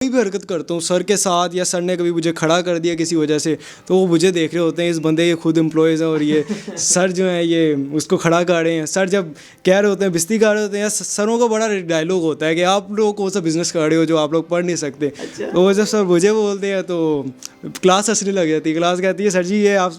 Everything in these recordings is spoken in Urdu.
کوئی بھی حرکت کرتا ہوں سر کے ساتھ یا سر نے کبھی مجھے کھڑا کر دیا کسی وجہ سے تو وہ مجھے دیکھ رہے ہوتے ہیں اس بندے کے خود امپلائیز ہیں اور یہ سر جو ہیں یہ اس کو کھڑا کر رہے ہیں. سر جب کہہ رہے ہوتے ہیں بستی کر رہے ہوتے ہیں سروں کا بڑا ڈائلاگ ہوتا ہے کہ آپ لوگ کون سا بزنس کر رہے ہو جو آپ لوگ پڑھ نہیں سکتے. تو وہ جب سر مجھے بولتے ہیں تو کلاس ہنسنے لگ جاتی ہے. کلاس کہتی ہے سر جی یہ آپ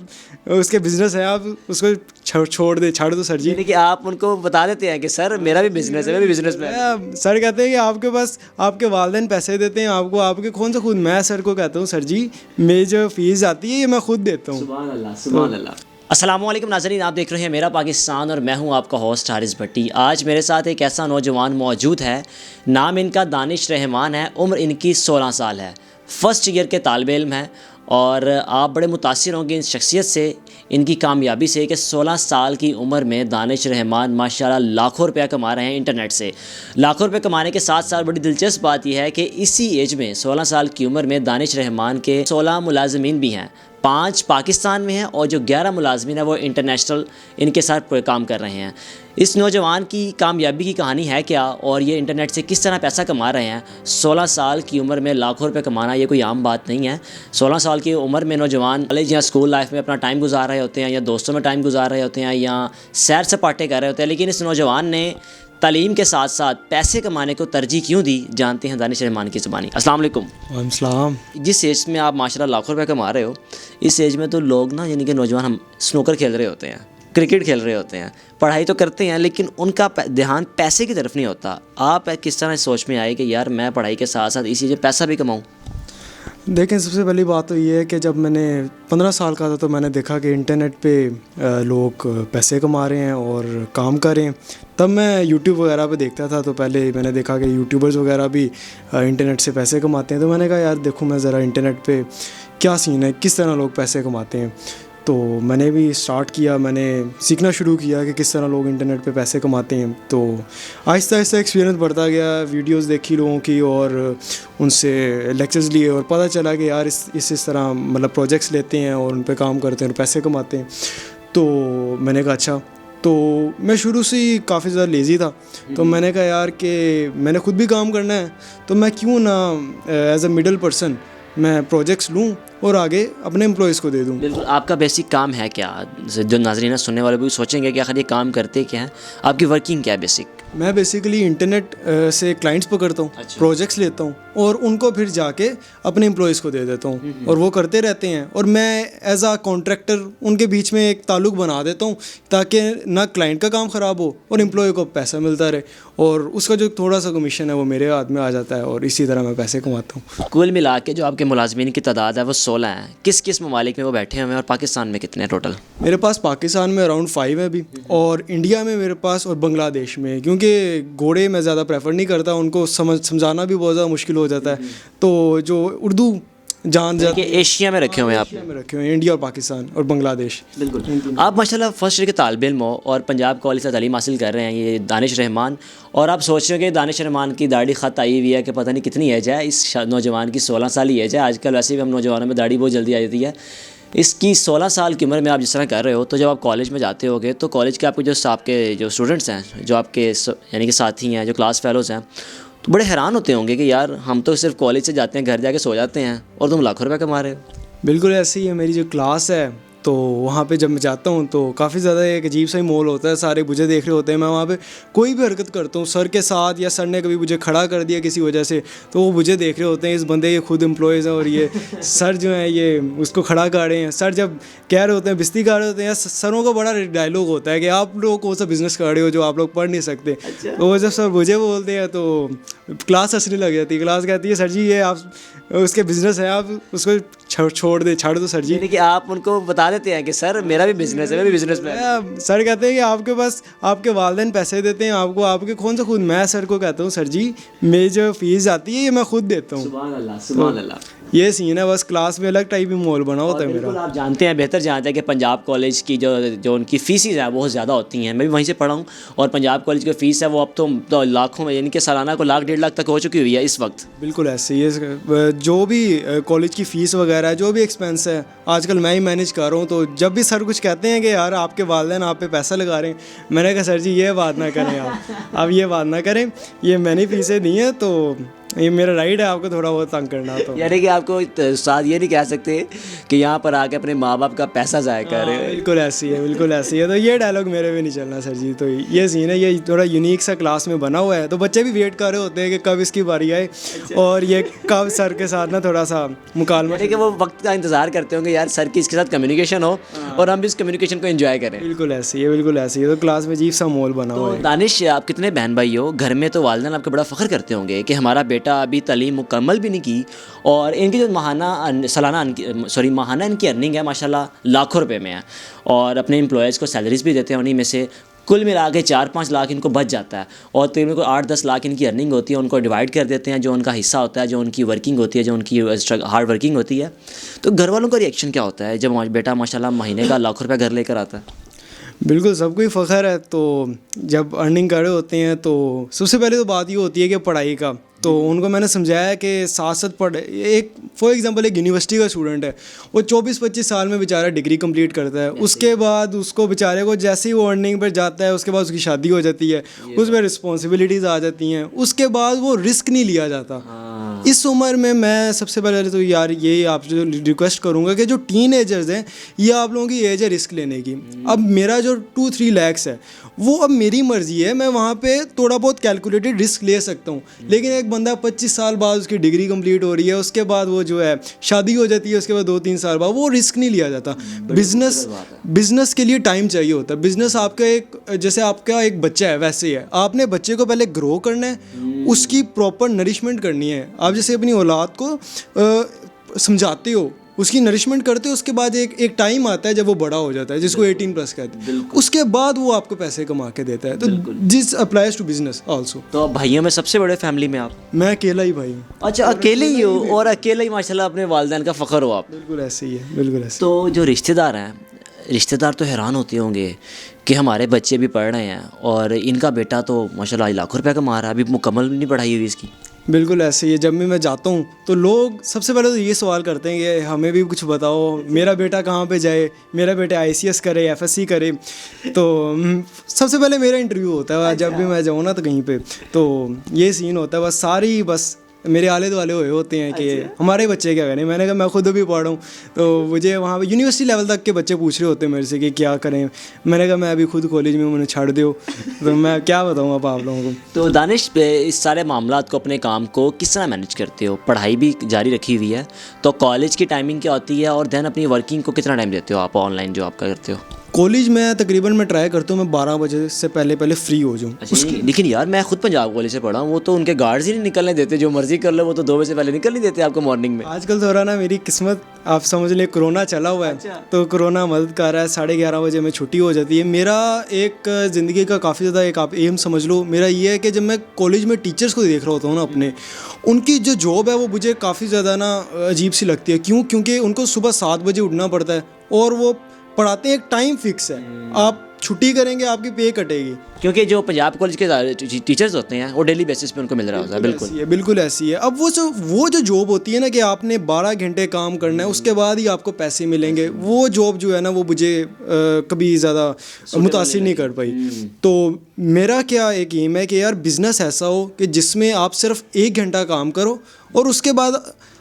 اس کے بزنس ہے آپ اس کو چھاڑ دو سر جی. یعنی کہ آپ ان کو بتا دیتے ہیں کہ سر میرا بھی بزنس ہے, میں بھی بزنس میں. سر کہتے ہیں کہ آپ کے پاس آپ کے والدین پیسے دیتے ہیں آپ کو, آپ کے کون سا خود. میں سر کو کہتا ہوں سر جی میری جو فیس آتی ہے یہ میں خود دیتا ہوں. سبحان اللہ سبحان اللہ. السلام علیکم ناظرین, آپ دیکھ رہے ہیں میرا پاکستان اور میں ہوں آپ کا ہوسٹ حارث بھٹی. آج میرے ساتھ ایک ایسا نوجوان موجود ہے, نام ان کا دانش رحمان ہے, عمر ان کی 16 سال ہے, فرسٹ ایئر کے طالب علم ہیں. اور آپ بڑے متاثر ہوں گے ان شخصیت سے, ان کی کامیابی سے کہ 16 سال کی عمر میں دانش رحمان ماشاءاللہ لاکھوں روپیہ کما رہے ہیں انٹرنیٹ سے. لاکھوں روپے کمانے کے ساتھ ساتھ بڑی دلچسپ بات یہ ہے کہ اسی ایج میں 16 سال کی عمر میں دانش رحمان کے 16 ملازمین بھی ہیں, 5 پاکستان میں ہیں اور جو 11 ملازمین ہیں وہ انٹرنیشنل ان کے ساتھ کام کر رہے ہیں. اس نوجوان کی کامیابی کی کہانی ہے کیا اور یہ انٹرنیٹ سے کس طرح پیسہ کما رہے ہیں. 16 سال کی عمر میں لاکھوں روپے کمانا یہ کوئی عام بات نہیں ہے. 16 سال کی عمر میں نوجوان کالج یا اسکول لائف میں اپنا ٹائم گزار رہے ہوتے ہیں یا دوستوں میں ٹائم گزار رہے ہوتے ہیں یا سیر سپاٹے کر رہے ہوتے ہیں, لیکن اس نوجوان نے تعلیم کے ساتھ ساتھ پیسے کمانے کو ترجیح کیوں دی, جانتے ہیں دانش رحمان کی زبانی. السلام علیکم. وعلیکم السلام. جس ایج میں آپ ماشاءاللہ لاکھوں روپے کما رہے ہو, اس ایج میں تو لوگ نا یعنی کہ نوجوان ہم سنوکر کھیل رہے ہوتے ہیں, کرکٹ کھیل رہے ہوتے ہیں, پڑھائی تو کرتے ہیں لیکن ان کا دھیان پیسے کی طرف نہیں ہوتا. آپ کس طرح اس سوچ میں آئے کہ یار میں پڑھائی کے ساتھ ساتھ اسی سے پیسہ بھی کماؤں؟ دیکھیں سب سے پہلی بات تو یہ ہے کہ جب میں نے 15 سال کا تھا تو میں نے دیکھا کہ انٹرنیٹ پہ لوگ پیسے کما رہے ہیں اور کام کر رہے ہیں. تب میں یوٹیوب وغیرہ پہ دیکھتا تھا تو پہلے میں نے دیکھا کہ یوٹیوبرز وغیرہ بھی انٹرنیٹ سے پیسے کماتے ہیں. تو میں نے کہا یار دیکھوں میں ذرا انٹرنیٹ پہ کیا سین ہے, کس طرح لوگ پیسے کماتے ہیں. تو میں نے بھی اسٹارٹ کیا, میں نے سیکھنا شروع کیا کہ کس طرح لوگ انٹرنیٹ پہ پیسے کماتے ہیں. تو آہستہ آہستہ ایکسپیرینس بڑھتا گیا, ویڈیوز دیکھی لوگوں کی اور ان سے لیکچرز لیے اور پتہ چلا کہ یار اس طرح مطلب پروجیکٹس لیتے ہیں اور ان پہ کام کرتے ہیں اور پیسے کماتے ہیں. تو میں نے کہا اچھا. تو میں شروع سے ہی کافی زیادہ لیزی تھا, تو میں نے کہا یار کہ میں نے خود بھی کام کرنا ہے تو میں کیوں نہ ایز اے مڈل پرسن میں پروجیکٹس لوں اور آگے اپنے امپلائیز کو دے دوں. بالکل. آپ کا بیسک کام ہے کیا؟ جو ناظرین سننے والے بھی سوچیں گے کہ آخر یہ کام کرتے کیا ہیں, آپ کی ورکنگ کیا ہے بیسک؟ میں بیسیکلی انٹرنیٹ سے کلائنٹس پکڑتا ہوں, پروجیکٹس لیتا ہوں اور ان کو پھر جا کے اپنے امپلائیز کو دے دیتا ہوں اور وہ کرتے رہتے ہیں. اور میں ایز اے کانٹریکٹر ان کے بیچ میں ایک تعلق بنا دیتا ہوں تاکہ نہ کلائنٹ کا کام خراب ہو اور امپلائی کو پیسہ ملتا رہے, اور اس کا جو تھوڑا سا کمیشن ہے وہ میرے ہاتھ میں آ جاتا ہے اور اسی طرح میں پیسے کماتا ہوں. کل ملا کے جو آپ کے ملازمین کی تعداد ہے وہ 16 ہیں. کس کس ممالک میں وہ بیٹھے ہوئے ہیں اور پاکستان میں کتنے ٹوٹل؟ میرے پاس پاکستان میں اراؤنڈ 5 ہے ابھی, اور انڈیا میں میرے پاس اور بنگلہ دیش میں, کیونکہ گھوڑے میں زیادہ پریفر نہیں کرتا, ان کو سمجھانا بھی بہت زیادہ مشکل ہو جاتا ہے. تو جو اردو جان جاتے ہیں ایشیا میں رکھے ہوئے ہیں آپ؟ میں رکھے ہوئے ہیں انڈیا اور پاکستان اور بنگلہ دیش. بالکل. آپ ماشاءاللہ فرسٹ ایئر کے طالب علم ہو اور پنجاب کالج سے تعلیم حاصل کر رہے ہیں, یہ دانش رحمان, اور آپ سوچ رہے ہو کہ دانش رحمان کی داڑھی خط آئی ہوئی ہے کہ پتہ نہیں کتنی ایج ہے. اس نوجوان کی 16 سال ہی ایج ہے. آج کل ویسے بھی ہم نوجوانوں میں داڑھی بہت جلدی آ جاتی ہے. اس کی 16 سال کی عمر میں آپ جس طرح کر رہے ہو, تو جب آپ کالج میں جاتے ہوگے تو کالج کے آپ کے جو اسٹوڈنٹس ہیں, جو آپ کے یعنی کہ ساتھی ہیں, جو کلاس فیلوز ہیں, تو بڑے حیران ہوتے ہوں گے کہ یار ہم تو صرف کالج سے جاتے ہیں, گھر جا کے سو جاتے ہیں, اور تم لاکھوں روپے کما رہے ہو. بالکل ایسے ہی ہے. میری جو کلاس ہے تو وہاں پہ جب میں جاتا ہوں تو کافی زیادہ ایک عجیب سا ہی ماحول ہوتا ہے, سارے مجھے دیکھ رہے ہوتے ہیں. میں وہاں پہ کوئی بھی حرکت کرتا ہوں سر کے ساتھ یا سر نے کبھی مجھے کھڑا کر دیا کسی وجہ سے تو وہ مجھے دیکھ رہے ہوتے ہیں اس بندے کے خود امپلائیز ہیں اور یہ سر جو ہیں یہ اس کو کھڑا کر رہے ہیں. سر جب کہہ رہے ہوتے ہیں بستی کر رہے ہوتے ہیں سروں کا بڑا ڈائلاگ ہوتا ہے کہ آپ لوگ کون سا بزنس کر رہے ہو جو آپ لوگ پڑھ نہیں سکتے. تو وہ جب سر مجھے بولتے ہیں تو کلاس ہنسنے لگ جاتی ہے. کلاس کہتی ہے سر جی یہ آپ اس کے بزنس ہے آپ اس کو چھاڑ دو سر جی. یعنی کہ آپ ان کو بتا دیتے ہیں کہ سر میرا بھی بزنس ہے, میں بھی بزنس میں. سر کہتے ہیں کہ آپ کے پاس آپ کے والدین پیسے دیتے ہیں آپ کو, آپ کے کون سا خود. میں سر کو کہتا ہوں سر جی میری جو فیس آتی ہے یہ میں خود دیتا ہوں. سبحان اللہ سبحان اللہ. یہ سین ہے. بس کلاس میں الگ ٹائپ ہی ماحول بنا ہوتا ہے میرا. بالکل. آپ جانتے ہیں, بہتر جانتے ہیں کہ پنجاب کالج کی جو ان کی فیسز ہیں بہت زیادہ ہوتی ہیں. میں بھی وہیں سے پڑھا ہوں, اور پنجاب کالج کی فیس ہے وہ اب تو لاکھوں میں, یعنی کہ سالانہ کو 1.5 لاکھ تک ہو چکی ہوئی ہے اس وقت. بالکل ایسے ہی ہے. جو بھی کالج کی فیس وغیرہ ہے, جو بھی ایکسپینس ہے آج کل میں ہی مینیج کر رہا ہوں. تو جب بھی سر کچھ کہتے ہیں کہ یار آپ کے والدین آپ پہ پیسہ لگا رہے ہیں, میں نے کہا سر جی یہ بات نہ کریں, آپ یہ بات نہ کریں, یہ میں نے فیسیں دی ہیں تو یہ میرا رائٹ ہے آپ کو تھوڑا بہت تنگ کرنا تو. یعنی کہ آپ کو استاد یہ نہیں کہہ سکتے کہ یہاں پر آ کے اپنے ماں باپ کا پیسہ ضائع کر رہے ہیں. بالکل ایسی ہے, بالکل ایسی ہے. تو یہ ڈائلاگ میرے بھی نہیں چلنا سر جی. تو یہ سین ہے, یہ تھوڑا یونیک سا کلاس میں بنا ہوا ہے, تو بچے بھی ویٹ کر رہے ہوتے ہیں کہ کب اس کی باری آئے اور یہ کب سر کے ساتھ نا تھوڑا سا مکالمہ. یعنی کہ وہ وقت کا انتظار کرتے ہوں گے یار سر کی اس کے ساتھ کمیونیکیشن ہو اور ہم بھی اس کمیونیکیشن کو انجوائے کریں. بالکل ایسی ہے, بالکل ایسی ہے. تو کلاس میں عجیب سا ماحول بنا ہوا ہے. دانش, آپ کتنے بہن بھائی ہو؟ گھر میں تو والدین آپ کا بڑا فخر کرتے ہوں گے کہ ہمارا بیٹا ابھی تعلیم مکمل بھی نہیں کی, اور ان کی جو ماہانہ ان کی ارننگ ہے ماشاء اللہ لاکھوں روپے میں ہے, اور اپنے امپلائیز کو سیلریز بھی دیتے ہیں, انہیں میں سے کل ملا کے 4-5 لاکھ ان کو بچ جاتا ہے, اور تقریباً کو 8-10 لاکھ ان کی ارننگ ہوتی ہے, ان کو ڈیوائڈ کر دیتے ہیں جو ان کا حصہ ہوتا ہے, جو ان کی ورکنگ ہوتی ہے, جو ان کی ہارڈ ورکنگ ہوتی ہے. تو گھر والوں کا ریئیکشن کیا ہوتا ہے جب بیٹا ماشاء اللہ مہینے کا لاکھ روپے گھر لے کر آتا ہے؟ بالکل سب کو ہی فخر ہے. تو جب ارننگ کر رہے ہوتے ہیں تو سب سے پہلے تو بات یہ ہوتی ہے کہ پڑھائی کا. تو ان کو میں نے سمجھایا کہ ساتھ ساتھ ایک فار ایگزامپل ایک یونیورسٹی کا اسٹوڈنٹ ہے, وہ 24-25 سال میں بیچارہ ڈگری کمپلیٹ کرتا ہے. اس کے بعد اس کو بیچارے کو جیسے ہی وہ ارننگ پر جاتا ہے اس کے بعد اس کی شادی ہو جاتی ہے, اس میں رسپانسبلٹیز آ جاتی ہیں, اس کے بعد وہ رسک نہیں لیا جاتا. اس عمر میں سب سے پہلے تو یار یہی آپ سے ریکویسٹ کروں گا کہ جو ٹین ایجرز ہیں, یہ آپ لوگوں کی ایج ہے رسک لینے کی. اب میرا جو 2-3 لاکھس ہے وہ اب میری مرضی ہے, میں وہاں پہ تھوڑا بہت کیلکولیٹڈ رسک لے سکتا ہوں. لیکن ایک بندہ 25 سال بعد اس کی ڈگری کمپلیٹ ہو رہی ہے, اس کے بعد وہ جو ہے شادی ہو جاتی ہے, اس کے بعد 2-3 سال بعد وہ رسک نہیں لیا جاتا. بزنس کے لیے ٹائم چاہیے ہوتا ہے. بزنس آپ کا ایک جیسے آپ کا ایک بچہ ہے ویسے ہی ہے, آپ نے بچے کو پہلے گرو کرنا ہے, اس کی پراپر نرشمنٹ کرنی ہے. آپ جیسے اپنی اولاد کو سمجھاتے ہو, اس کی نرشمنٹ کرتے ہو, اس کے بعد ایک ٹائم آتا ہے جب وہ بڑا ہو جاتا ہے جس کو 18+ کہتے ہیں, اس کے بعد وہ آپ کو پیسے کما کے دیتا ہے. تو دس اپلائز ٹو بزنس آلسو. تو بھائیوں میں سب سے بڑے فیملی میں آپ؟ میں اکیلا ہی بھائی ہوں. اچھا اکیلے ہی ہو, اور اکیلے ہی ماشاء اللہ اپنے والدین کا فخر ہو آپ؟ بالکل ایسے ہی ہے, بالکل ایسے. تو جو رشتہ دار ہیں, رشتہ دار تو حیران ہوتے ہوں گے کہ ہمارے بچے بھی پڑھ رہے ہیں اور ان کا بیٹا تو ماشاء اللہ لاکھوں روپے کما رہا ہے, ابھی مکمل نہیں پڑھائی ہوئی اس کی. بالکل ایسے ہی ہے. جب بھی میں جاتا ہوں تو لوگ سب سے پہلے تو یہ سوال کرتے ہیں کہ ہمیں بھی کچھ بتاؤ, میرا بیٹا کہاں پہ جائے, میرا بیٹا ICS کرے, FSC کرے. تو سب سے پہلے میرا انٹرویو ہوتا ہے جب بھی میں جاؤں نا تو کہیں پہ, تو یہ سین ہوتا ہے. بس ساری بس میرے آلے دوالے ہوئے ہوتے ہیں کہ ہمارے بچے کیا کریں. میں نے کہا میں خود بھی پڑھ رہا ہوں, تو مجھے وہاں پہ یونیورسٹی لیول تک کے بچے پوچھ رہے ہوتے ہیں میرے سے کہ کیا کریں. میں نے کہا میں ابھی خود کالج میں ہوں, انہیں چھاڑ دیو. تو میں کیا بتاؤں اب آپ لوگوں کو. تو دانش, اس سارے معاملات کو, اپنے کام کو کس طرح مینیج کرتے ہو؟ پڑھائی بھی جاری رکھی ہوئی ہے, تو کالج کی ٹائمنگ کیا ہوتی ہے, اور دین اپنی ورکنگ کو کتنا ٹائم دیتے ہو آپ آن لائن جو آپ کا کرتے ہو؟ کالج میں تقریباً میں ٹرائی کرتا ہوں میں 12 بجے سے پہلے فری ہو جاؤں. لیکن یار میں خود پنجاب کالج سے پڑھا ہوں, وہ تو ان کے گارڈز ہی نہیں نکلنے دیتے, جو مرضی کر لو, وہ تو 2 بجے سے پہلے نکل نہیں دیتے آپ کو مارننگ میں. آج کل تو رہا نا میری قسمت, آپ سمجھ لیں کرونا چلا ہوا ہے, تو کرونا مدد کر رہا ہے. 11:30 بجے میں چھٹی ہو جاتی ہے. میرا ایک زندگی کا کافی زیادہ ایک آپ ایم سمجھ لو میرا یہ ہے کہ جب میں کالج میں ٹیچرس کو دیکھ رہا ہوتا ہوں نا اپنے, ان کی جو جاب ہے وہ مجھے کافی زیادہ نا عجیب سی لگتی ہے. کیونکہ ان کو صبح 7 بجے اٹھنا پڑتا ہے, اور وہ پڑھاتے ہیں, ایک ٹائم فکس ہے, آپ چھٹی کریں گے آپ کی پے کٹے گی. کیونکہ جو پنجاب کالج کے ٹیچرز ہوتے ہیں وہ ڈیلی بیسس پہ ان کو مل رہا ہوتا ہے. بالکل ایسی ہے. اب وہ جو جاب ہوتی ہے نا کہ آپ نے 12 گھنٹے کام کرنا ہے, اس کے بعد ہی آپ کو پیسے ملیں گے, وہ جاب جو ہے نا وہ مجھے کبھی زیادہ متاثر نہیں کر پائی. تو میرا کیا ایک ایم ہے کہ یار بزنس ایسا ہو کہ جس میں آپ صرف 1 گھنٹہ کام کرو اور اس کے بعد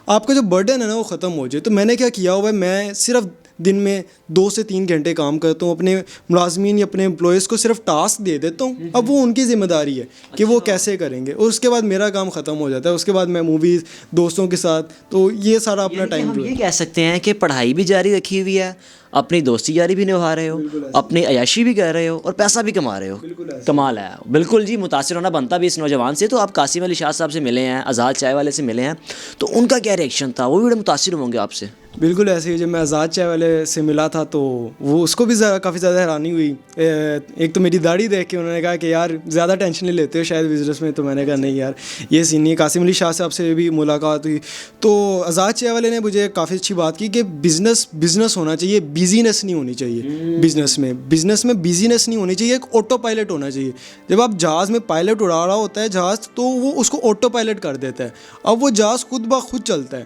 آپ کا جو برڈن ہے نا وہ ختم ہو جائے. تو میں نے کیا ہوا ہے, میں صرف دن میں 2 سے 3 گھنٹے کام کرتا ہوں, اپنے ملازمین یا اپنے امپلائیز کو صرف ٹاسک دے دیتا ہوں. اب وہ ان کی ذمہ داری ہے کہ وہ کیسے کریں گے, اور اس کے بعد میرا کام ختم ہو جاتا ہے. اس کے بعد میں موویز دوستوں کے ساتھ, تو یہ سارا اپنا ٹائم. ہم یہ کہہ سکتے ہیں کہ پڑھائی بھی جاری رکھی ہوئی ہے, اپنی دوستی جاری بھی نبھا رہے ہو, اپنی عیاشی بھی کر رہے ہو, اور پیسہ بھی کما رہے ہو. کمال ہے. بالکل جی, متاثر ہونا بنتا بھی اس نوجوان سے. تو آپ قاسم علی شاہ صاحب سے ملے ہیں, آزاد چائے والے سے ملے ہیں, تو ان کا کیا ریئیکشن تھا؟ وہ بھی بڑے متاثر ہوں گے آپ سے. بالکل ایسے ہی. جب میں آزاد چائے والے سے ملا تھا تو وہ اس کو بھی کافی زیادہ حیرانی ہوئی. ایک تو میری داڑھی دیکھ کے انہوں نے کہا کہ یار زیادہ ٹینشن نہیں لیتے ہو شاید بزنس میں. تو میں نے کہا نہیں یار یہ سین نہیں. قاسم علی شاہ صاحب سے بھی ملاقات ہوئی, تو آزاد چائے والے نے مجھے کافی اچھی بات کی کہ بزنس ہونا چاہیے, بیزینس نہیں ہونی چاہیے. بزنس میں بیزینس نہیں ہونی چاہیے, ایک آٹو پائلٹ ہونا چاہیے. جب آپ جہاز میں پائلٹ اڑا رہا ہوتا ہے جہاز, تو وہ اس کو آٹو پائلٹ کر دیتا ہے, اب وہ جہاز خود بخود چلتا ہے.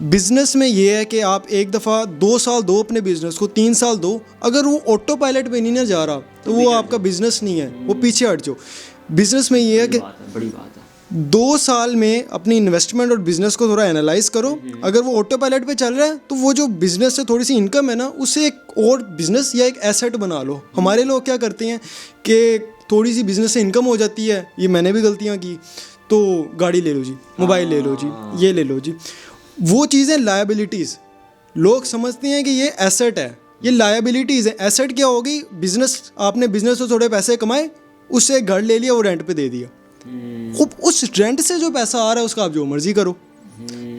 بزنس میں یہ ہے کہ آپ ایک دفعہ 2 سال دو اپنے بزنس کو, 3 سال دو, اگر وہ آٹو پائلٹ پہ نہیں نہ جا رہا تو وہ آپ کا بزنس نہیں ہے, وہ پیچھے ہٹ جاؤ. بزنس میں یہ ہے کہ بڑی بات ہے, 2 سال میں اپنی انویسٹمنٹ اور بزنس کو تھوڑا انالائز کرو. اگر وہ آٹو پائلٹ پہ چل رہا ہے تو وہ جو بزنس سے تھوڑی سی انکم ہے نا, اسے ایک اور بزنس یا ایک ایسٹ بنا لو. ہمارے لوگ کیا کرتے ہیں کہ تھوڑی سی بزنس سے انکم ہو جاتی ہے, یہ میں نے بھی غلطیاں کی, تو گاڑی لے لو جی, موبائل لے لو جی, یہ لے لو جی. وہ چیزیں لائبلٹیز, لوگ سمجھتے ہیں کہ یہ ایسٹ ہے, یہ لائبلٹیز ہے. ایسٹ کیا ہوگی؟ بزنس, آپ نے بزنس سے تھوڑے پیسے کمائے, اس سے ایک گھر لے لیا, وہ رینٹ پہ دے دیا. خوب اس رینٹ سے جو پیسہ آ رہا ہے اس کا آپ جو مرضی کرو.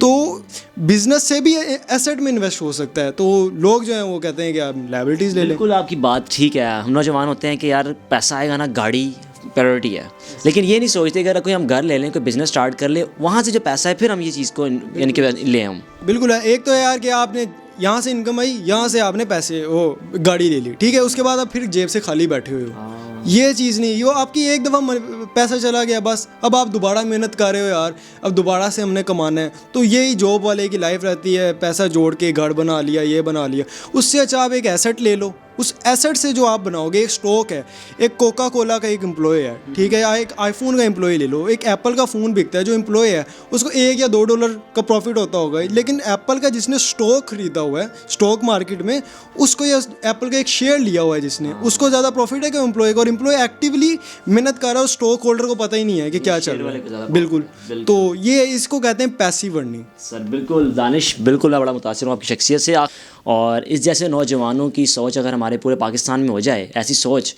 تو بزنس سے بھی ایسٹ میں انویسٹ ہو سکتا ہے. تو لوگ جو ہیں وہ کہتے ہیں کہ آپ لائبلٹیز لے لیں. بالکل آپ کی بات ٹھیک ہے. ہم نوجوان ہوتے ہیں کہ یار پیسہ آئے گا نا, گاڑی پریورٹی ہے, لیکن یہ نہیں سوچتے کہ اگر کوئی ہم گھر لے لیں, کوئی بزنس اسٹارٹ کر لیں, وہاں سے جو پیسہ ہے پھر ہم یہ چیز کو یعنی کہ لیں ہم. بالکل ہے. ایک تو ہے یار کہ آپ نے یہاں سے انکم آئی, یہاں سے آپ نے پیسے وہ گاڑی لے لی, ٹھیک ہے, اس کے بعد آپ پھر جیب سے خالی بیٹھے ہوئے ہو. یہ چیز نہیں, یہ آپ کی ایک دفعہ پیسہ چلا گیا بس, اب آپ دوبارہ محنت کر رہے ہو یار, اب دوبارہ سے ہم نے کمانا ہے. تو یہی جاب والے کی لائف رہتی ہے, پیسہ جوڑ کے گھر بنا لیا, یہ بنا لیا. اس سے اچھا آپ ایک ایسٹ لے لو. اس ایسٹ سے جو آپ بناؤ گے, ایک اسٹاک ہے, ایک کوکا کولا کا ایک امپلائی ہے, ٹھیک ہے, یا ایک آئی فون کا امپلائی لے لو. ایک ایپل کا فون بکتا ہے, جو امپلائی ہے اس کو $1 یا $2 کا پروفٹ ہوتا ہوگا, لیکن ایپل کا جس نے اسٹاک خریدا ہوا ہے اسٹاک مارکیٹ میں, اس کو یا ایپل کا ایک شیئر لیا ہوا ہے جس نے, اس کو زیادہ پروفٹ ہے کہ امپلائی کو. اور امپلائی ایکٹیولی محنت کر رہا ہے, اسٹاک ہولڈر کو پتہ ہی نہیں ہے کہ کیا چل رہا ہے. بالکل. تو یہ اس کو کہتے ہیں پیسیو ارننگ. سر بالکل دانش, بالکل میں بڑا متاثر ہوں آپ کی شخصیت سے. اور اس جیسے نوجوانوں کی سوچ اگر ہمارے پورے پاکستان میں ہو جائے, ایسی سوچ,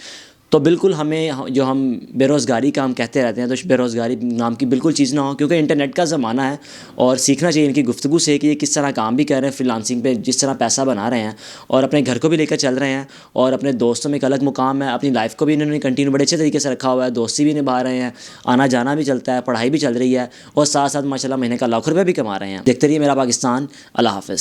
تو بالکل ہمیں جو ہم بے روزگاری کا ہم کہتے رہتے ہیں, تو بے روزگاری نام کی بالکل چیز نہ ہو, کیونکہ انٹرنیٹ کا زمانہ ہے. اور سیکھنا چاہیے ان کی گفتگو سے کہ یہ کس طرح کام بھی کر رہے ہیں فری لانسنگ پہ, جس طرح پیسہ بنا رہے ہیں, اور اپنے گھر کو بھی لے کر چل رہے ہیں, اور اپنے دوستوں میں ایک الگ مقام ہے. اپنی لائف کو بھی انہوں نے کنٹینیو بڑے اچھے طریقے سے رکھا ہوا ہے, دوستی بھی نبھا رہے ہیں, آنا جانا بھی چلتا ہے, پڑھائی بھی چل رہی ہے, اور ساتھ ساتھ ماشاء اللہ مہینے کا $1,00,000 بھی کما رہے ہیں. دیکھتے رہیے میرا پاکستان. اللہ حافظ.